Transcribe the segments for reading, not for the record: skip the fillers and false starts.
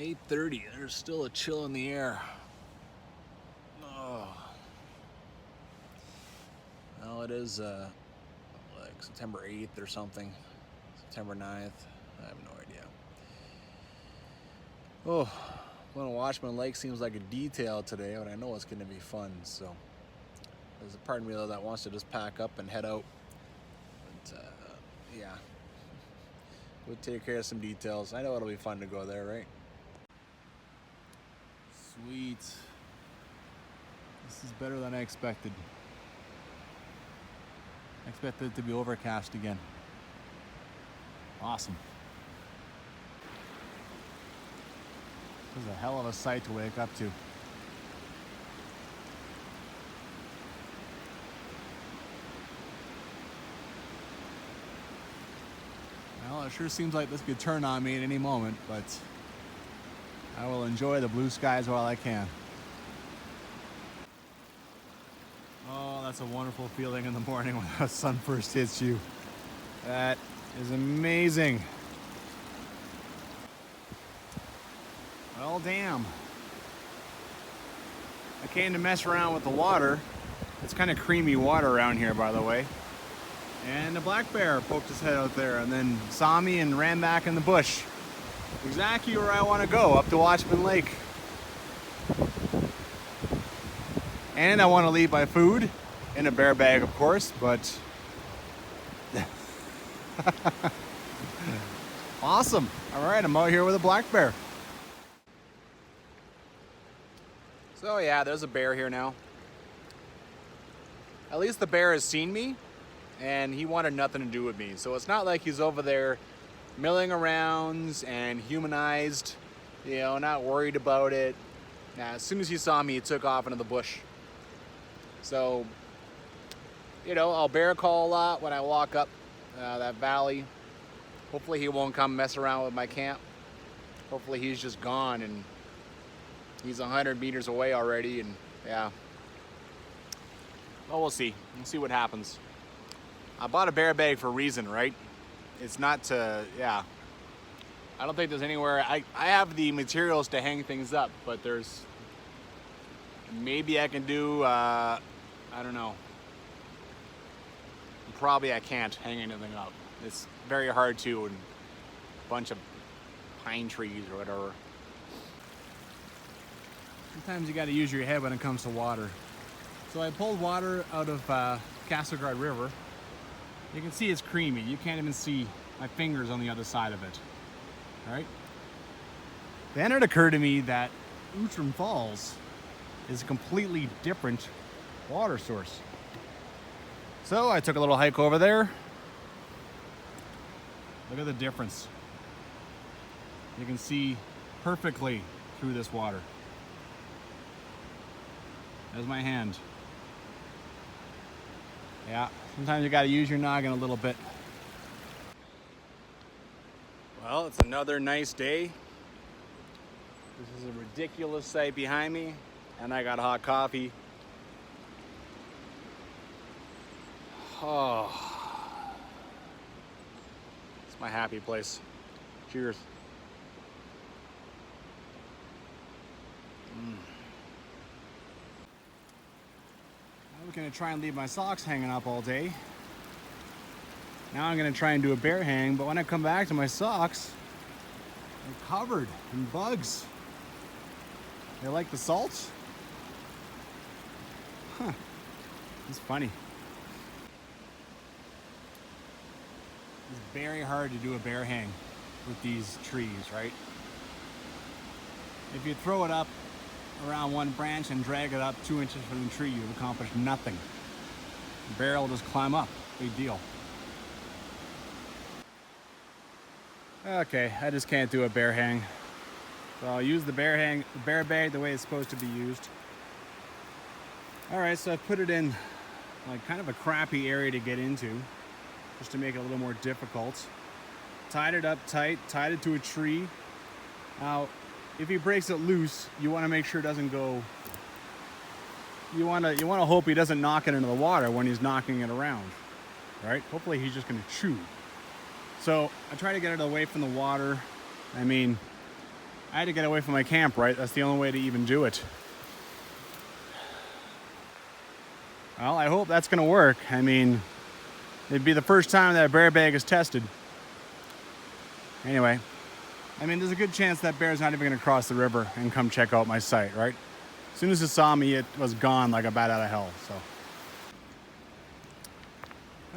8:30. There's still a chill in the air. Oh. Well, it is like September 8th or something. September 9th. I have no idea. Oh, going to Watchman Lake seems like a detail today, but I know it's going to be fun. So there's a part of me though that wants to just pack up and head out. But yeah, we'll take care of some details. I know it'll be fun to go there, right? Sweet. This is better than I expected. I expected it to be overcast again. Awesome. This is a hell of a sight to wake up to. Well, it sure seems like this could turn on me at any moment, but I will enjoy the blue skies while I can. Oh, that's a wonderful feeling in the morning when the sun first hits you. That is amazing. Well, damn. I came to mess around with the water. It's kind of creamy water around here, by the way. And a black bear poked his head out there and then saw me and ran back in the bush. Exactly where I want to go, up to Watchman Lake. And I want to leave my food in a bear bag, of course, but awesome. All right, I'm out here with a black bear. So yeah, there's a bear here now. At least the bear has seen me and he wanted nothing to do with me. So it's not like he's over there milling around and humanized, you know, not worried about it. Now, as soon as he saw me, he took off into the bush. So, you know, I'll bear call a lot when I walk up that valley. Hopefully he won't come mess around with my camp. Hopefully he's just gone and he's 100 meters away already, and yeah. Well, we'll see. We'll see what happens. I bought a bear bag for a reason, right? It's not to, yeah. I don't think there's anywhere, I have the materials to hang things up, but there's, maybe I can do, I don't know. Probably I can't hang anything up. It's very hard to, and a bunch of pine trees or whatever. Sometimes you got to use your head when it comes to water. So I pulled water out of Castleguard River. You can see it's creamy. You can't even see my fingers on the other side of it. All right. Then it occurred to me that Outram Falls is a completely different water source. So I took a little hike over there. Look at the difference. You can see perfectly through this water. There's my hand. Yeah, sometimes you gotta use your noggin a little bit. Well, it's another nice day. This is a ridiculous sight behind me, and I got hot coffee. Oh, it's my happy place. Cheers. I was gonna try and leave my socks hanging up all day. Now I'm gonna try and do a bear hang, but when I come back to my socks, they're covered in bugs. They like the salt? Huh, it's funny. It's very hard to do a bear hang with these trees, right? If you throw it up around one branch and drag it up 2 inches from the tree, you've accomplished nothing. The bear will just climb up. Big deal. Okay, I just can't do a bear hang. So I'll use the bear bag the way it's supposed to be used. All right, so I put it in like kind of a crappy area to get into, just to make it a little more difficult. Tied it up tight, tied it to a tree. Now, if he breaks it loose, you want to make sure it doesn't go. You want to hope he doesn't knock it into the water when he's knocking it around, right? Hopefully he's just going to chew. So I try to get it away from the water. I mean, I had to get away from my camp, right? That's the only way to even do it. Well, I hope that's gonna work. I mean, it'd be the first time that a bear bag is tested. Anyway, I mean, there's a good chance that bear's not even gonna cross the river and come check out my site, right? As soon as it saw me, it was gone like a bat out of hell, so.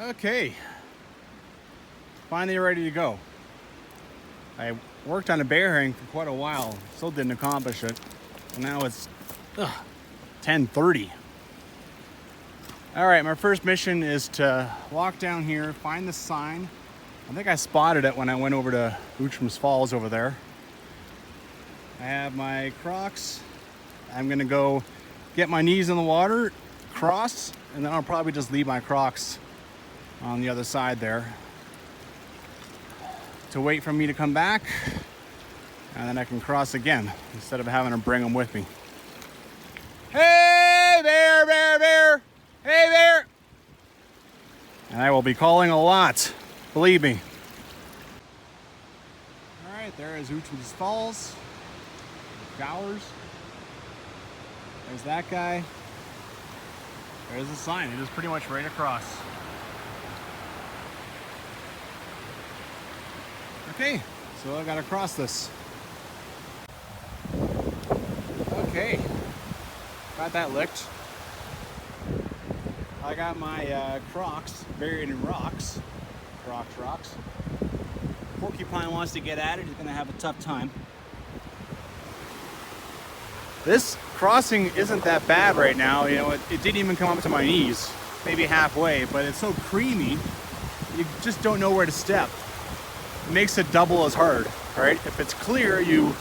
Okay, finally ready to go. I worked on a bear herring for quite a while, still didn't accomplish it. And now it's 10:30. All right, my first mission is to walk down here, find the sign. I think I spotted it when I went over to Outram's Falls over there. I have my Crocs. I'm gonna go get my knees in the water, cross, and then I'll probably just leave my Crocs on the other side there to wait for me to come back, and then I can cross again instead of having to bring them with me. Hey bear, bear, bear! Hey bear! And I will be calling a lot, believe me. All right, there is Outram's Falls, Gowers. There's that guy. There's the sign. It is pretty much right across. Okay, so I gotta cross this. Okay, got that licked. I got my Crocs buried in rocks. Rocks. Porcupine wants to get at it. He's gonna have a tough time. This crossing isn't that bad right now. You know, it didn't even come up to my knees, maybe halfway, but it's so creamy, you just don't know where to step. It makes it double as hard, right? If it's clear, you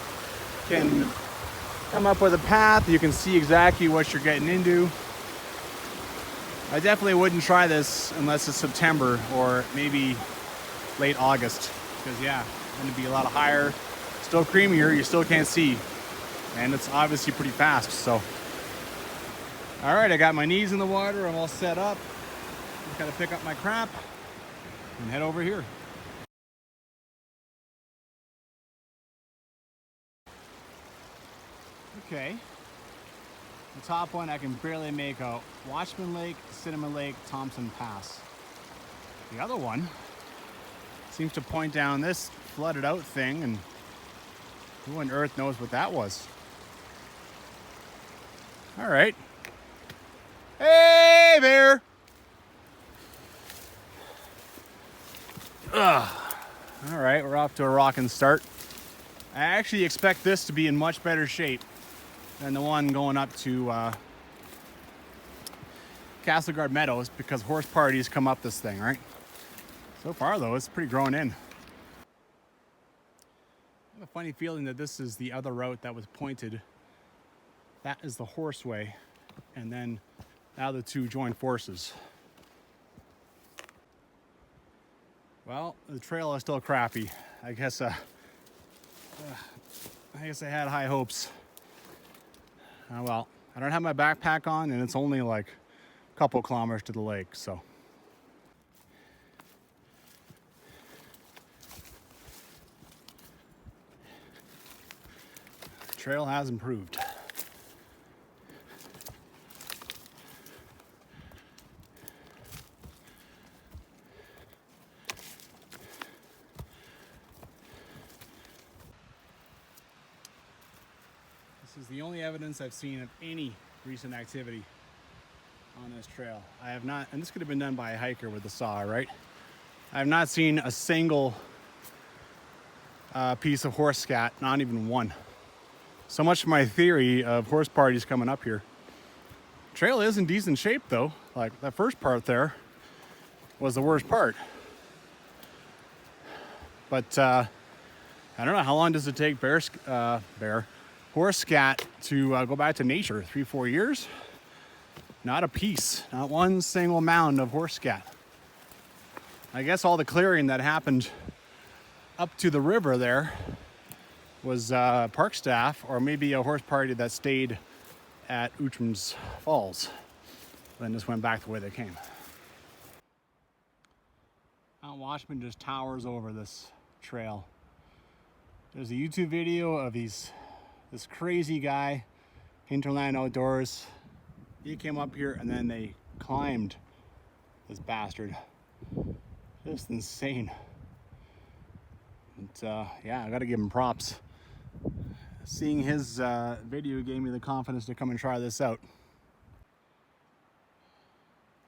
can come up with a path, you can see exactly what you're getting into. I definitely wouldn't try this unless it's September or maybe late August, because yeah, it's gonna be a lot higher, still creamier, you still can't see, and it's obviously pretty fast, so. All right, I got my knees in the water, I'm all set up. Just gotta pick up my crap and head over here. Okay, the top one I can barely make out. Watchman Lake, Cinnamon Lake, Thompson Pass. The other one seems to point down this flooded out thing, and who on earth knows what that was? All right. Hey, bear! Ugh. All right, we're off to a rockin' start. I actually expect this to be in much better shape than the one going up to Castleguard Meadows, because horse parties come up this thing, right? So far though, it's pretty grown in. I have a funny feeling that this is the other route that was pointed. That is the horseway, and then now the two join forces. Well, the trail is still crappy. I guess I had high hopes. Well, I don't have my backpack on, and it's only like a couple kilometers to the lake, so. The trail has improved. This is the only evidence I've seen of any recent activity on this trail. I have not, and this could have been done by a hiker with a saw, right? I have not seen a single piece of horse scat, not even one. So much for my theory of horse parties coming up here. Trail is in decent shape though. Like that first part there was the worst part. But I don't know, how long does it take horse scat to go back to nature? 3-4 years? Not a piece, not one single mound of horse scat. I guess all the clearing that happened up to the river there was park staff, or maybe a horse party that stayed at Outram's Falls, then just went back the way they came. Mount Watchman just towers over this trail. There's a YouTube video of this crazy guy, Hinterland Outdoors. He came up here and then they climbed this bastard. Just insane. But yeah, I gotta give him props. Seeing his video gave me the confidence to come and try this out.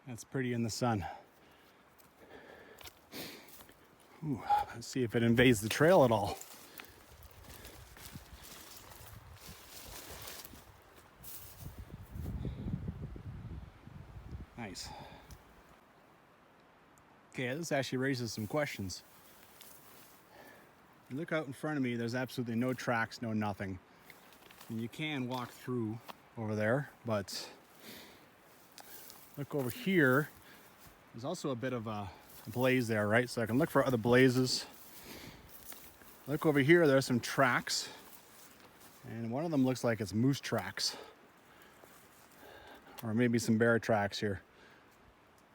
That's pretty in the sun. Ooh, let's see if it invades the trail at all. Nice. Okay, this actually raises some questions. You look out in front of me, there's absolutely no tracks, no nothing. And you can walk through over there, but look over here. There's also a bit of a blaze there, right? So I can look for other blazes. Look over here, there's some tracks. And one of them looks like it's moose tracks. Or maybe some bear tracks here.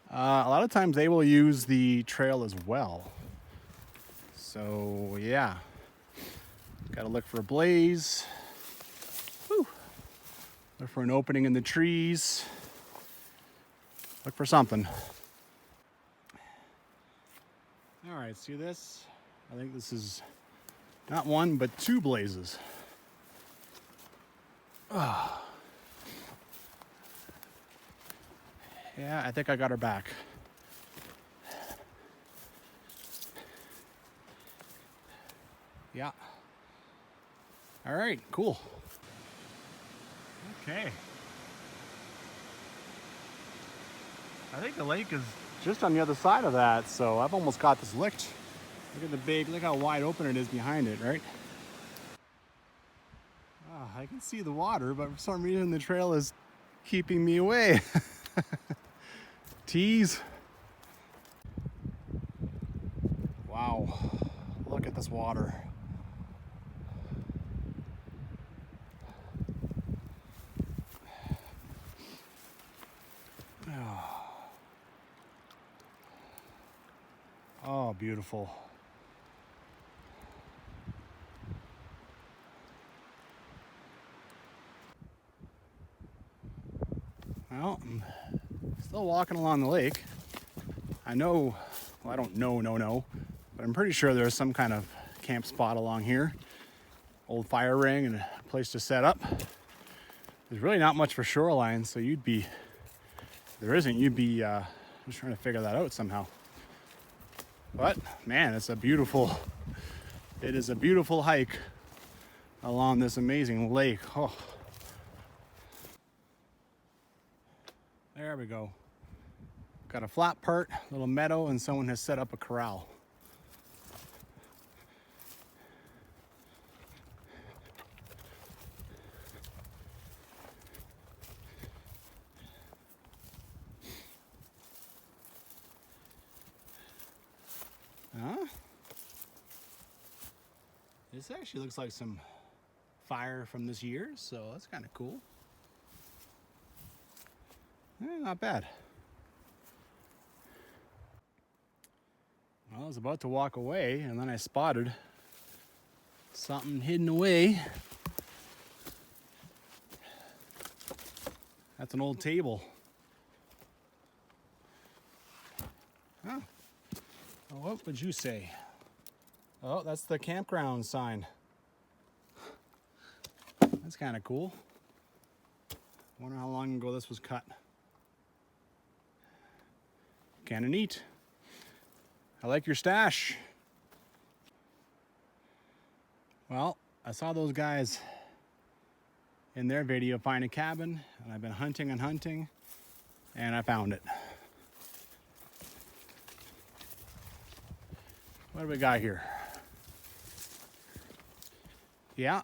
A lot of times they will use the trail as well. So yeah, gotta look for a blaze. Whew. Look for an opening in the trees. Look for something. All right, see this? I think this is not one, but two blazes. Oh. Yeah, I think I got her back. Yeah. All right, cool. Okay. I think the lake is just on the other side of that, so I've almost got this licked. Look how wide open it is behind it, right? I can see the water, but for some reason the trail is keeping me away. Tease. Wow, look at this water. Oh, beautiful. Well, I'm still walking along the lake. I know, well, I don't know, but I'm pretty sure there's some kind of camp spot along here. Old fire ring and a place to set up. There's really not much for shoreline, so if there isn't, you'd be just trying to figure that out somehow. But man, it is a beautiful hike along this amazing lake. Oh. There we go. Got a flat part, little meadow, and someone has set up a corral. This actually looks like some fire from this year, so that's kind of cool. Not bad. Well, I was about to walk away, and then I spotted something hidden away. That's an old table. Huh. Well, what would you say? Oh, that's the campground sign. That's kind of cool. Wonder how long ago this was cut. Kind of neat. I like your stash. Well, I saw those guys in their video find a cabin, and I've been hunting and hunting, and I found it. What do we got here? Yeah.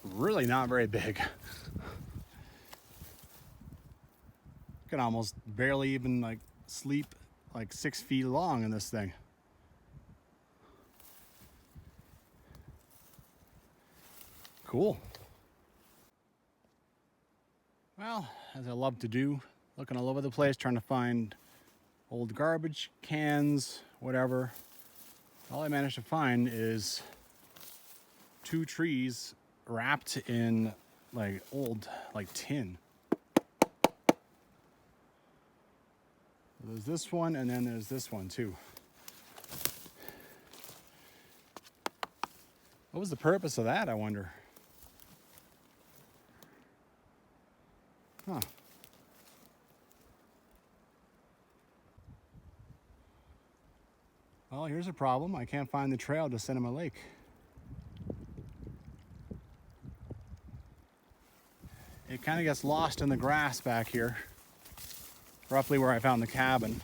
Really not very big. You can almost barely even sleep 6 feet long in this thing. Cool. Well, as I love to do, looking all over the place, trying to find old garbage cans, whatever. All I managed to find is 2 trees wrapped in like old tin. There's this one, and then there's this one too. What was the purpose of that, I wonder? Huh. Well, here's a problem. I can't find the trail to Cinema Lake. It kind of gets lost in the grass back here, roughly where I found the cabin.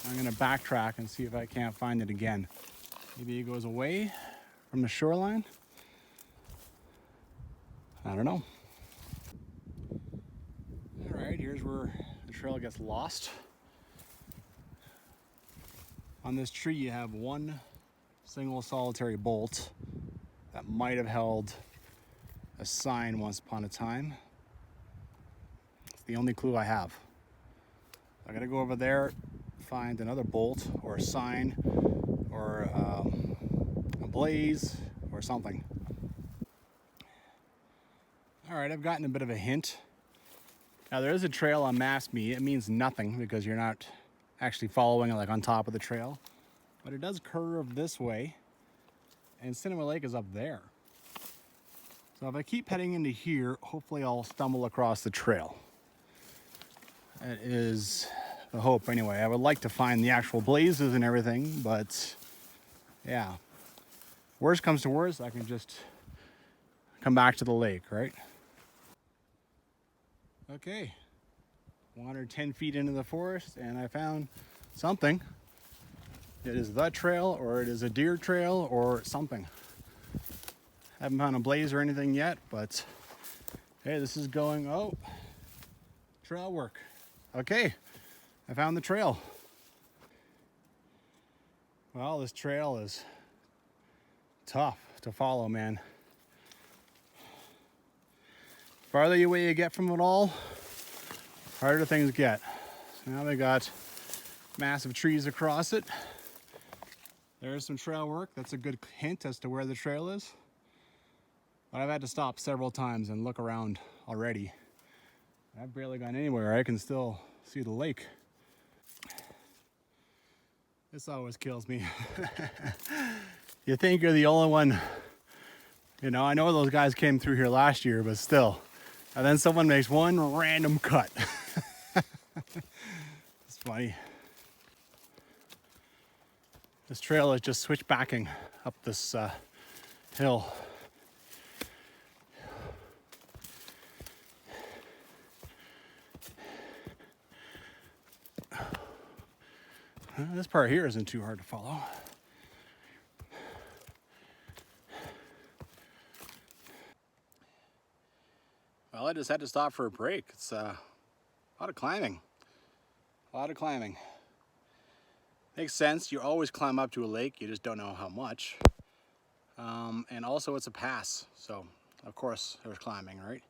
I'm gonna backtrack and see if I can't find it again. Maybe it goes away from the shoreline. I don't know. All right, here's where the trail gets lost. On this tree you have one single solitary bolt that might have held a sign once upon a time. It's the only clue I have. I gotta go over there, find another bolt or a sign or a blaze or something. All right, I've gotten a bit of a hint. Now there is a trail on Maps Me. It means nothing because you're not actually following it like on top of the trail, but it does curve this way, and Cinema Lake is up there. So if I keep heading into here, hopefully I'll stumble across the trail. That is the hope anyway. I would like to find the actual blazes and everything, but yeah. Worst comes to worst, I can just come back to the lake, right? Okay, wandered 10 feet into the forest and I found something. It is the trail, or it is a deer trail, or something. Haven't found a blaze or anything yet, but hey, this is going, oh, trail work. Okay, I found the trail. Well, this trail is tough to follow, man. Farther away you get from it all, harder things get. So now we got massive trees across it. There's some trail work. That's a good hint as to where the trail is. But I've had to stop several times and look around already. I've barely gone anywhere. I can still see the lake. This always kills me. You think you're the only one. You know, I know those guys came through here last year, but still. And then someone makes one random cut. It's funny. This trail is just switchbacking up this hill. This part here isn't too hard to follow. Well, I just had to stop for a break. It's a lot of climbing. A lot of climbing. Makes sense. You always climb up to a lake. You just don't know how much. And also it's a pass. So, of course, there's climbing, right?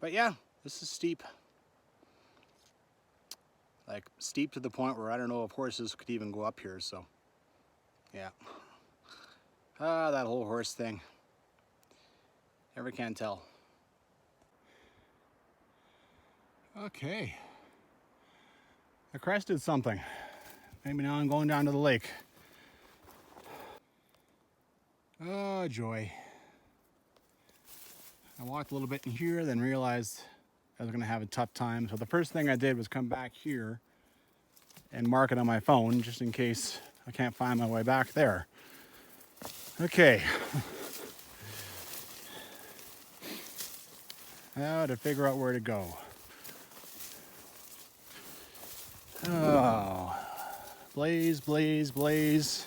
But yeah, this is steep. Like, steep to the point where I don't know if horses could even go up here, so. Yeah. That whole horse thing. Never can tell. Okay. I crested something. Maybe now I'm going down to the lake. Oh, joy. I walked a little bit in here, then realized I was gonna have a tough time. So the first thing I did was come back here and mark it on my phone, just in case I can't find my way back there. Okay. Now to figure out where to go. Oh, blaze, blaze, blaze.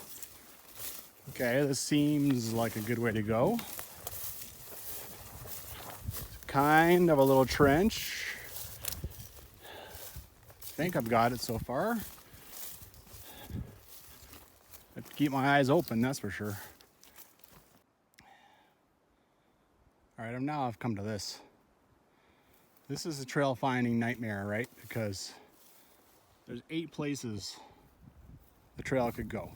Okay, this seems like a good way to go. Kind of a little trench. I think I've got it so far. I have to keep my eyes open, that's for sure. All right, now I've come to this. This is a trail finding nightmare, right? Because there's 8 places the trail could go.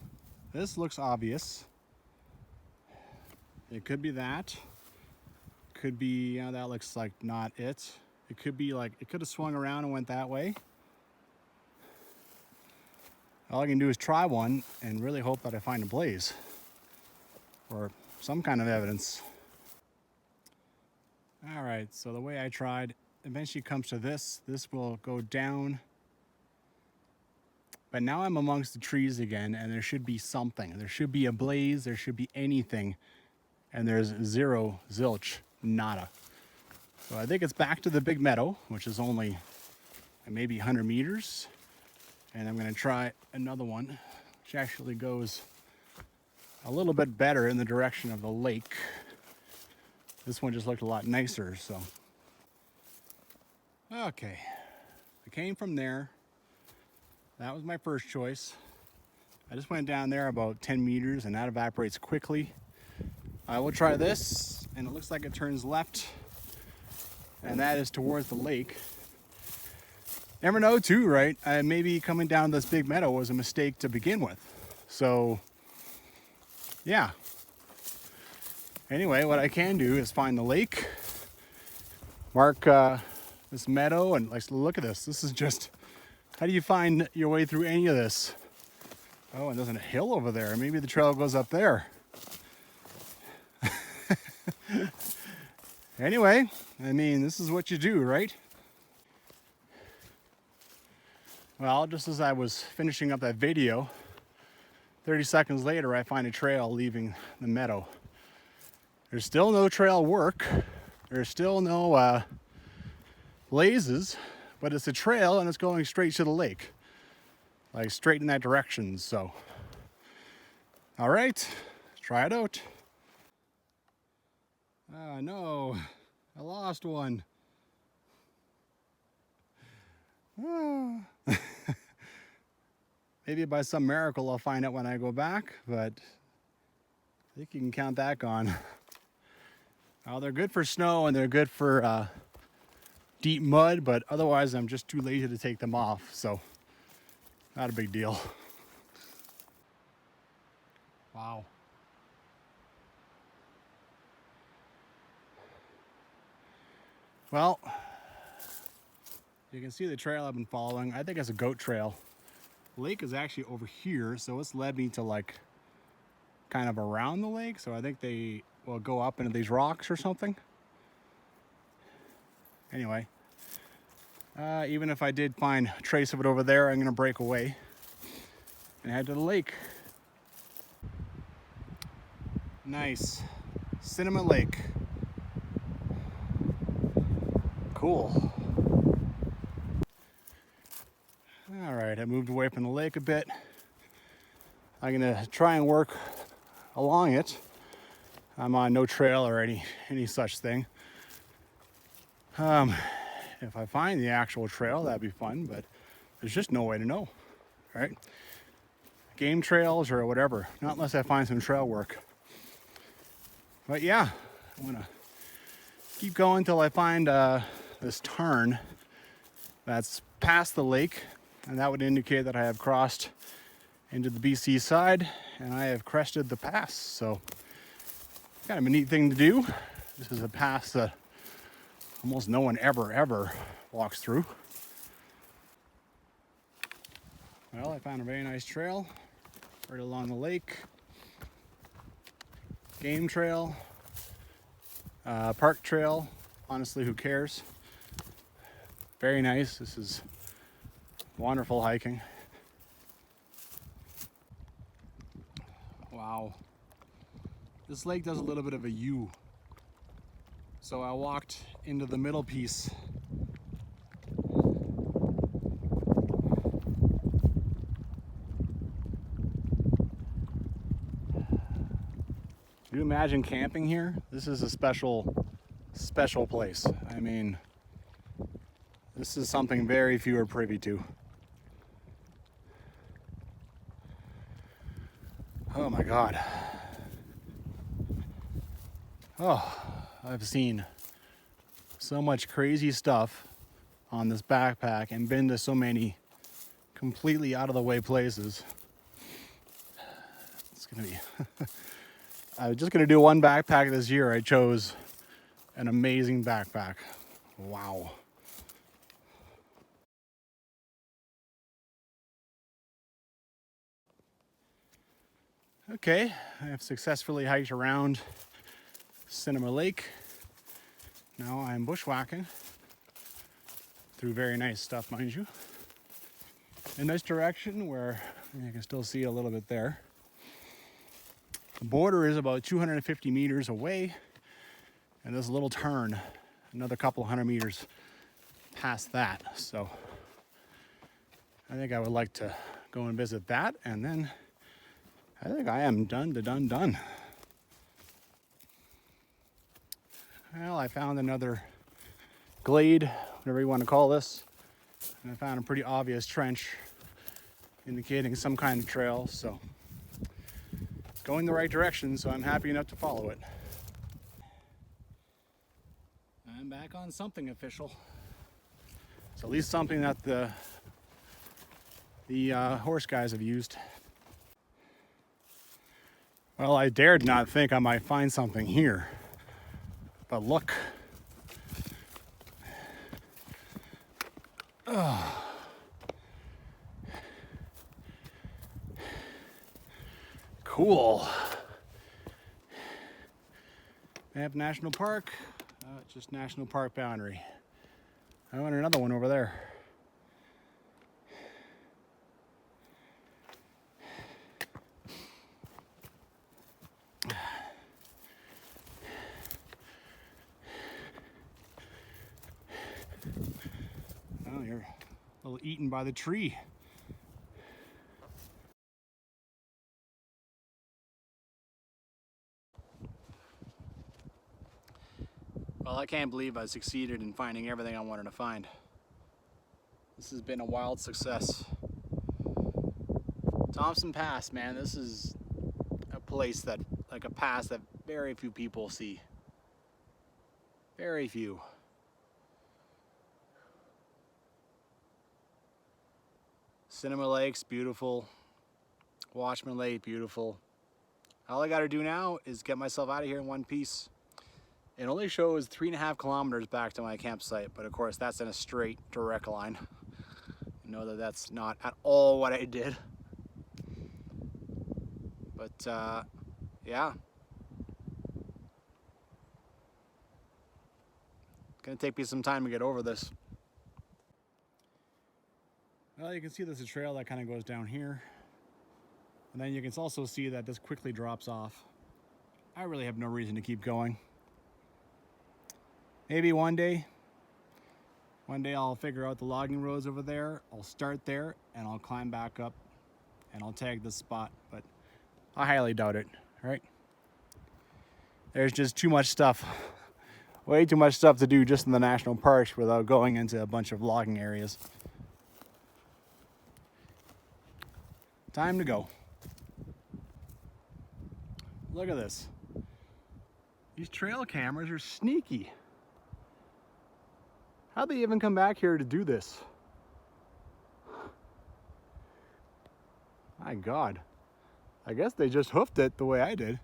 This looks obvious. It could be that. Could be, you know, that looks like not it. It could be like, it could have swung around and went that way. All I can do is try one and really hope that I find a blaze or some kind of evidence. All right, so the way I tried eventually comes to this. This will go down. But now I'm amongst the trees again, and there should be something. There should be a blaze, there should be anything. And there's zero, zilch, nada. So I think it's back to the big meadow, which is only maybe 100 meters. And I'm gonna try another one, which actually goes a little bit better in the direction of the lake. This one just looked a lot nicer, so. Okay, I came from there. That was my first choice. I just went down there about 10 meters and that evaporates quickly. I will try this, and it looks like it turns left, and that is towards the lake. Never know too, right? Maybe coming down this big meadow was a mistake to begin with. So, yeah. Anyway, what I can do is find the lake, mark this meadow, and like, look at this. This is just, how do you find your way through any of this? Oh, and there's a hill over there. Maybe the trail goes up there. Anyway, I mean, this is what you do, right? Well, just as I was finishing up that video, 30 seconds later, I find a trail leaving the meadow. There's still no trail work. There's still no blazes, but it's a trail and it's going straight to the lake. Like straight in that direction, so. All right, try it out. Ah, no, I lost one. Ah. Maybe by some miracle I'll find it when I go back, but I think you can count that gone. Well, they're good for snow and they're good for deep mud, but otherwise I'm just too lazy to take them off, so not a big deal. Wow. Well, you can see the trail I've been following. I think it's a goat trail. The lake is actually over here, so it's led me to like kind of around the lake. So I think they will go up into these rocks or something. Anyway, even if I did find a trace of it over there, I'm gonna break away and head to the lake. Nice. Cinnamon Lake. Cool. All right, I moved away from the lake a bit. I'm gonna try and work along it. I'm on no trail or any such thing. If I find the actual trail, that'd be fun, but there's just no way to know, right? Game trails or whatever, not unless I find some trail work. But yeah, I'm gonna keep going till I find this tarn that's past the lake, and that would indicate that I have crossed into the BC side and I have crested the pass. So kind of a neat thing to do. This is a pass that almost no one ever walks through. Well, I found a very nice trail right along the lake. Game trail, park trail, honestly, who cares? Very nice. This is wonderful hiking. Wow. This lake does a little bit of a U. So I walked into the middle piece. Can you imagine camping here? This is a special place. I mean, this is something very few are privy to. Oh my God. Oh, I've seen so much crazy stuff on this backpack and been to so many completely out of the way places. gonna be. I was just gonna do one backpack this year. I chose an amazing backpack. Wow. Okay, I have successfully hiked around Cinema Lake. Now I'm bushwhacking through very nice stuff, mind you. In this direction where you can still see a little bit there. The border is about 250 meters away, and there's a little turn, another couple hundred meters past that. So I think I would like to go and visit that, and then I think I am done. Well, I found another glade, whatever you want to call this, and I found a pretty obvious trench indicating some kind of trail, so going the right direction, so I'm happy enough to follow it. I'm back on something official. It's at least something that the horse guys have used. Well, I dared not think I might find something here, but look. Oh. Cool. Banff National Park, just national park boundary. I want another one over there. Oh, you're a little eaten by the tree. Well, I can't believe I succeeded in finding everything I wanted to find. This has been a wild success. Thompson Pass, man, this is a place that, like a pass that very few people see. Very few. Cinema Lake's beautiful. Watchman Lake, beautiful. All I gotta do now is get myself out of here in one piece. It only shows 3.5 kilometers back to my campsite, but of course that's in a straight, direct line. You know that that's not at all what I did. But yeah. It's gonna take me some time to get over this. Well, you can see there's a trail that kind of goes down here. And then you can also see that this quickly drops off. I really have no reason to keep going. Maybe one day I'll figure out the logging roads over there. I'll start there and I'll climb back up and I'll tag this spot, but I highly doubt it, all right? There's just too much stuff, way too much stuff to do just in the national parks without going into a bunch of logging areas. Time to go. Look at this. These trail cameras are sneaky. How'd they even come back here to do this? My God. I guess they just hoofed it the way I did.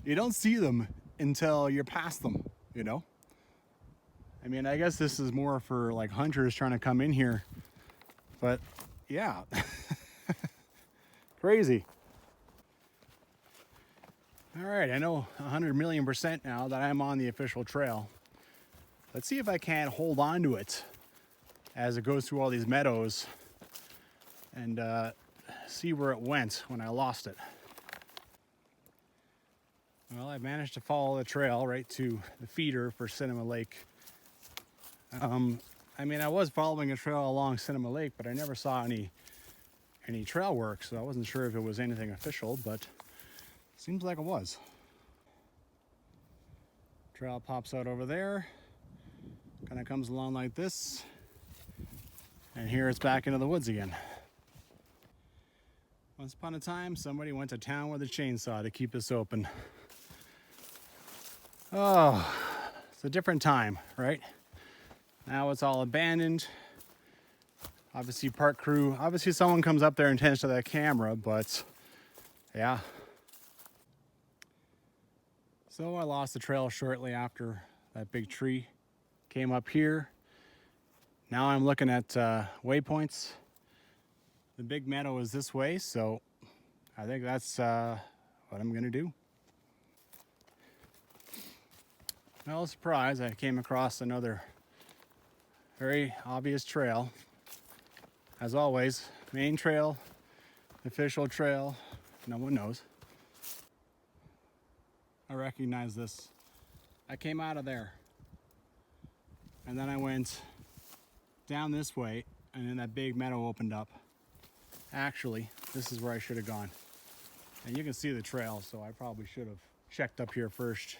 You don't see them until you're past them, you know? I mean, I guess this is more for like hunters trying to come in here, but yeah. Crazy. All right, I know 100,000,000% now that I'm on the official trail. Let's see if I can't hold on to it as it goes through all these meadows and see where it went when I lost it. Well, I managed to follow the trail right to the feeder for Cinema Lake. I mean, I was following a trail along Cinema Lake, but I never saw any trail work, so I wasn't sure if it was anything official, but seems like it was. Trail pops out over there. Kind of comes along like this, and here it's back into the woods again. Once upon a time, somebody went to town with a chainsaw to keep this open. Oh, it's a different time, right? Now it's all abandoned. Obviously park crew, obviously someone comes up there and tends to that camera, but yeah, So I lost the trail shortly after that big tree came up here. Now I'm looking at waypoints. The big meadow is this way, so I think that's what I'm gonna do. No surprise, I came across another very obvious trail. As always, main trail, official trail, no one knows. I recognize this. I came out of there, and then I went down this way, and then that big meadow opened up. Actually, this is where I should have gone. And you can see the trail, so I probably should have checked up here first.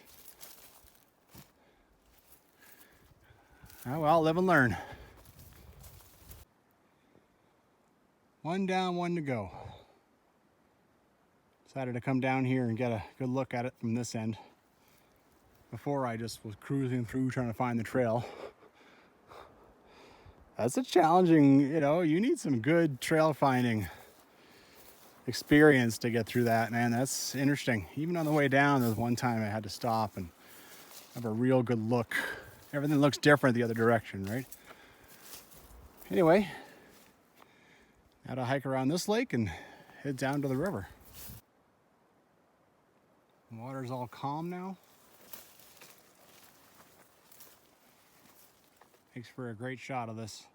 Oh well, live and learn. One down, one to go. Decided to come down here and get a good look at it from this end. Before I just was cruising through trying to find the trail. That's a challenging, you need some good trail finding experience to get through that, man. That's interesting. Even on the way down, there was one time I had to stop and have a real good look. Everything looks different the other direction, right? Anyway, now to hike around this lake and head down to the river. The water's all calm now. Makes for a great shot of this.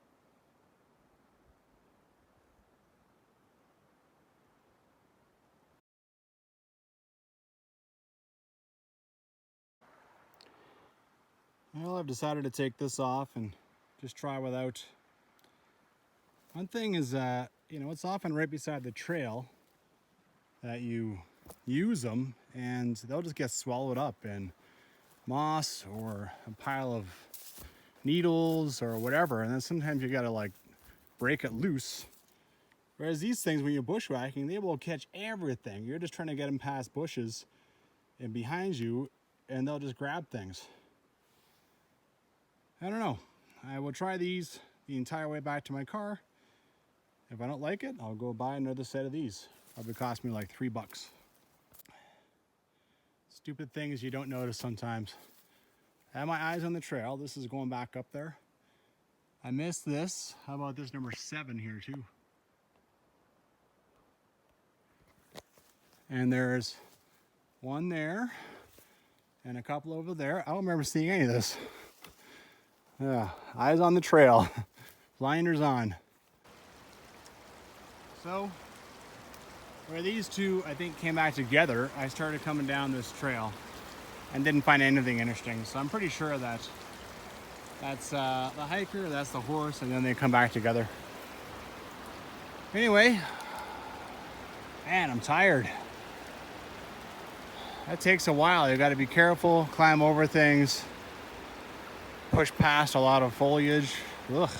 Well, I've decided to take this off and just try without. One thing is that, it's often right beside the trail that you use them and they'll just get swallowed up in moss or a pile of needles or whatever. And then sometimes you gotta like break it loose. Whereas these things, when you're bushwhacking, they will catch everything. You're just trying to get them past bushes and behind you, and they'll just grab things. I don't know. I will try these the entire way back to my car. If I don't like it, I'll go buy another set of these. Probably cost me like $3. Stupid things you don't notice sometimes. I have my eyes on the trail. This is going back up there. I missed this. How about this number 7 here too? And there's one there and a couple over there. I don't remember seeing any of this. Yeah, eyes on the trail, blinders on. So, where these two, I think, came back together, I started coming down this trail and didn't find anything interesting. So I'm pretty sure that that's the hiker, that's the horse, and then they come back together. Anyway, man, I'm tired. That takes a while. You got to be careful, climb over things, push past a lot of foliage. Ugh.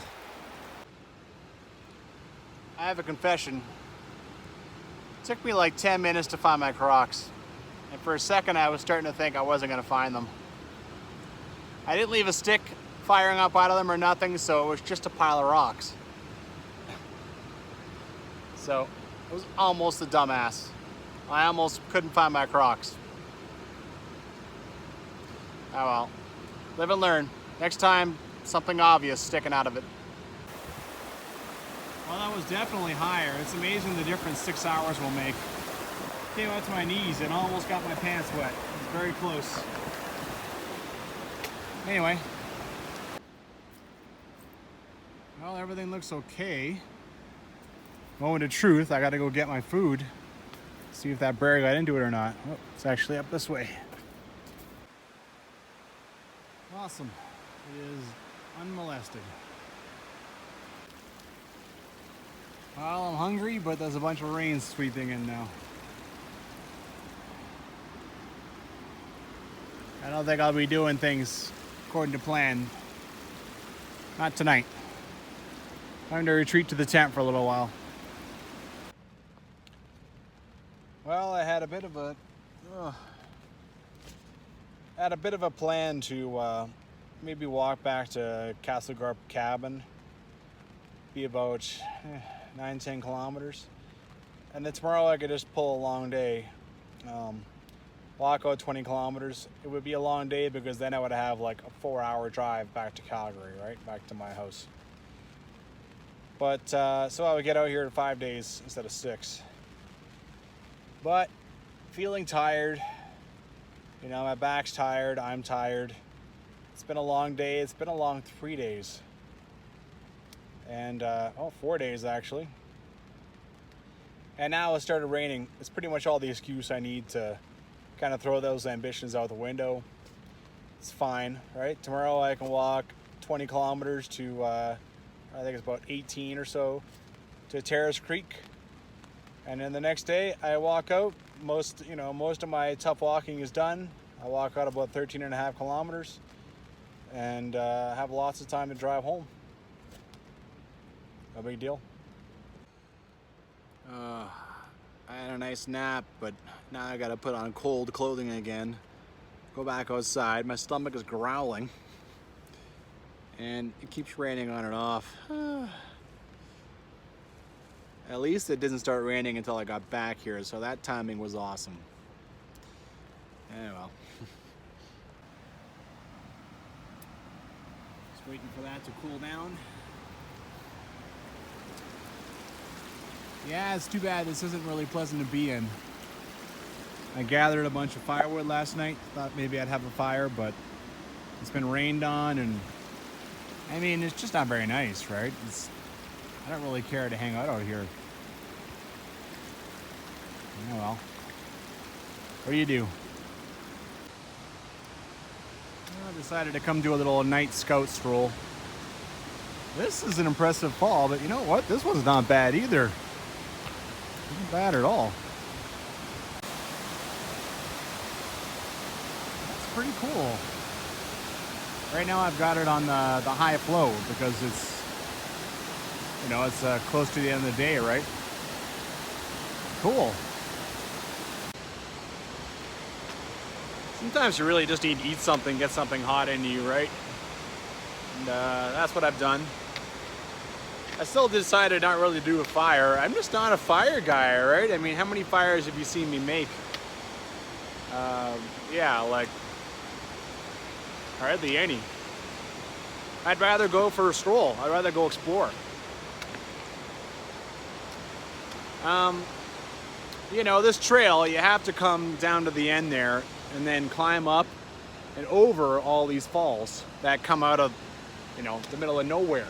I have a confession. It took me like 10 minutes to find my Crocs. And for a second I was starting to think I wasn't going to find them. I didn't leave a stick firing up out of them or nothing, so it was just a pile of rocks. So I was almost a dumbass. I almost couldn't find my Crocs. Oh well. Live and learn. Next time, something obvious sticking out of it. Well, that was definitely higher. It's amazing the difference 6 hours will make. Came out to my knees and almost got my pants wet. It was very close. Anyway. Well, everything looks okay. Moment of truth, I gotta go get my food. See if that bear got into it or not. Oh, it's actually up this way. Awesome. It is unmolested. Well, I'm hungry, but there's a bunch of rain sweeping in now. I don't think I'll be doing things according to plan. Not tonight. Time to retreat to the tent for a little while. Well, I had a bit of a plan to maybe walk back to Castleguard cabin. Be about 9-10 kilometers, and then tomorrow I could just pull a long day. walk out 20 kilometers. It would be a long day because then I would have like a 4-hour drive back to Calgary, right? Back to my house. But so I would get out here in 5 days instead of 6. But feeling tired. You know, my back's tired. I'm tired. It's been a long day. It's been a long 3 days. And 4 days actually. And now it started raining. It's pretty much all the excuse I need to kind of throw those ambitions out the window. It's fine, right? Tomorrow I can walk 20 kilometers to, I think it's about 18 or so, to Terrace Creek. And then the next day I walk out. Most of my tough walking is done. I walk out about 13.5 kilometers and have lots of time to drive home. No big deal. I had a nice nap, but now I gotta put on cold clothing again. Go back outside. My stomach is growling. And it keeps raining on and off. At least it didn't start raining until I got back here, so that timing was awesome. Well. Just waiting for that to cool down. Yeah, it's too bad this isn't really pleasant to be in. I gathered a bunch of firewood last night. Thought maybe I'd have a fire, but it's been rained on, and I mean, it's just not very nice, right? I don't really care to hang out here. Oh well. What do you do? I decided to come do a little night scout stroll. This is an impressive fall, but you know what? This one's not bad either. Not bad at all. That's pretty cool. Right now I've got it on the high flow because it's, it's close to the end of the day, right? Cool. Sometimes you really just need to eat something, get something hot into you, right? And that's what I've done. I still decided not really to do a fire. I'm just not a fire guy, right? I mean, how many fires have you seen me make? Yeah, like hardly any. I'd rather go for a stroll. I'd rather go explore. This trail, you have to come down to the end there and then climb up and over all these falls that come out of, the middle of nowhere.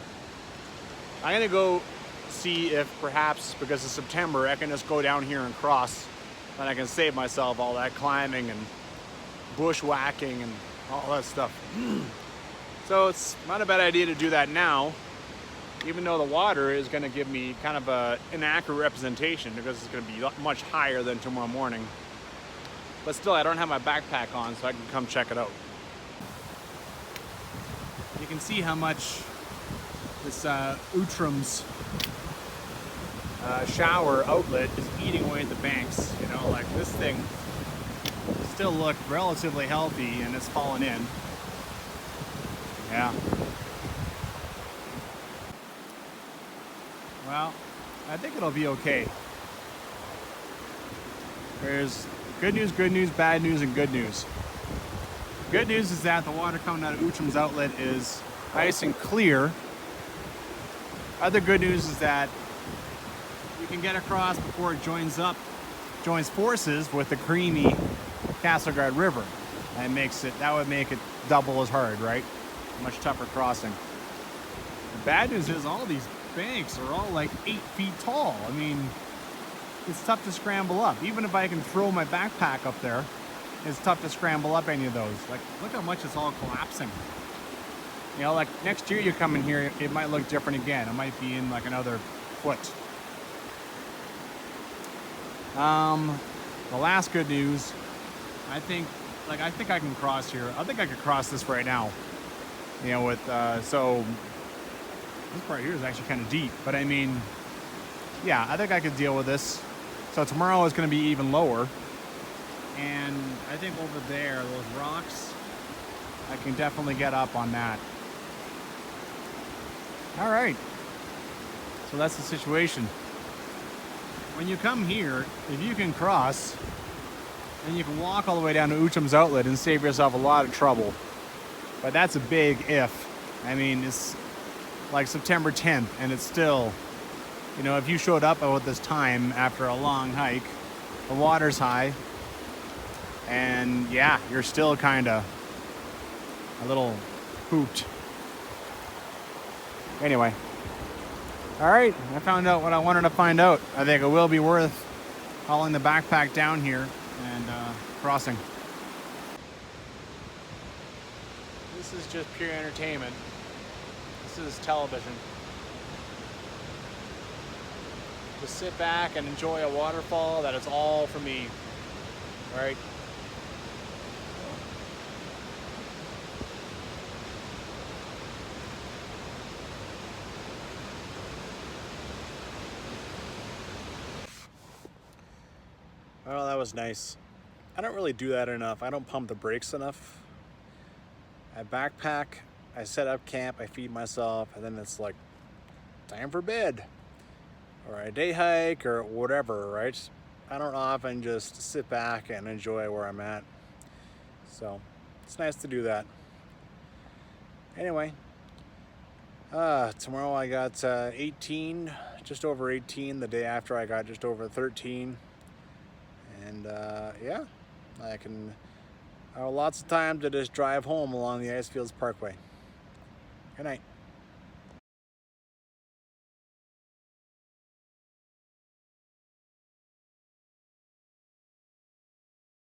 I'm gonna go see if perhaps, because it's September, I can just go down here and cross, and I can save myself all that climbing and bushwhacking and all that stuff. So it's not a bad idea to do that now, even though the water is gonna give me kind of an inaccurate representation because it's gonna be much higher than tomorrow morning. But still, I don't have my backpack on, so I can come check it out. You can see how much this Utrim's shower outlet is eating away at the banks. Like this thing still looked relatively healthy and it's fallen in. Yeah. Well, I think it'll be okay. There's good news, bad news, and good news. Good news is that the water coming out of Utrim's outlet is nice and clear. Other good news is that you can get across before it joins forces with the creamy Castleguard River. And that would make it double as hard, right? Much tougher crossing. The bad news is all these banks are all like 8 feet tall. I mean, it's tough to scramble up. Even if I can throw my backpack up there, it's tough to scramble up any of those. Like, look how much it's all collapsing. Like next year you come in here, it might look different again. It might be in like another foot. The last good news, I think I can cross here. I think I could cross this right now. So this part here is actually kind of deep, but I mean, yeah, I think I could deal with this. So tomorrow is going to be even lower. And I think over there, those rocks, I can definitely get up on that. All right, so that's the situation. When you come here, if you can cross, And you can walk all the way down to Outram's Outlet and save yourself a lot of trouble. But that's a big if. I mean, it's like September 10th and it's still, you know, if you showed up about this time after a long hike, the water's high, and yeah, you're still kind of a little pooped. Anyway, all right, I found out what I wanted to find out. I think it will be worth hauling the backpack down here and crossing. This is just pure entertainment. This is television. Just sit back and enjoy a waterfall that is all for me. All right. Well, that was nice. I don't really do that enough. I don't pump the brakes enough. I backpack, I set up camp, I feed myself, and then it's like time for bed. Or a day hike or whatever, right? I don't often just sit back and enjoy where I'm at. So it's nice to do that. Anyway, tomorrow I got 18, just over 18. The day after I got just over 13. And yeah, I have lots of time to just drive home along the Icefields Parkway. Good night.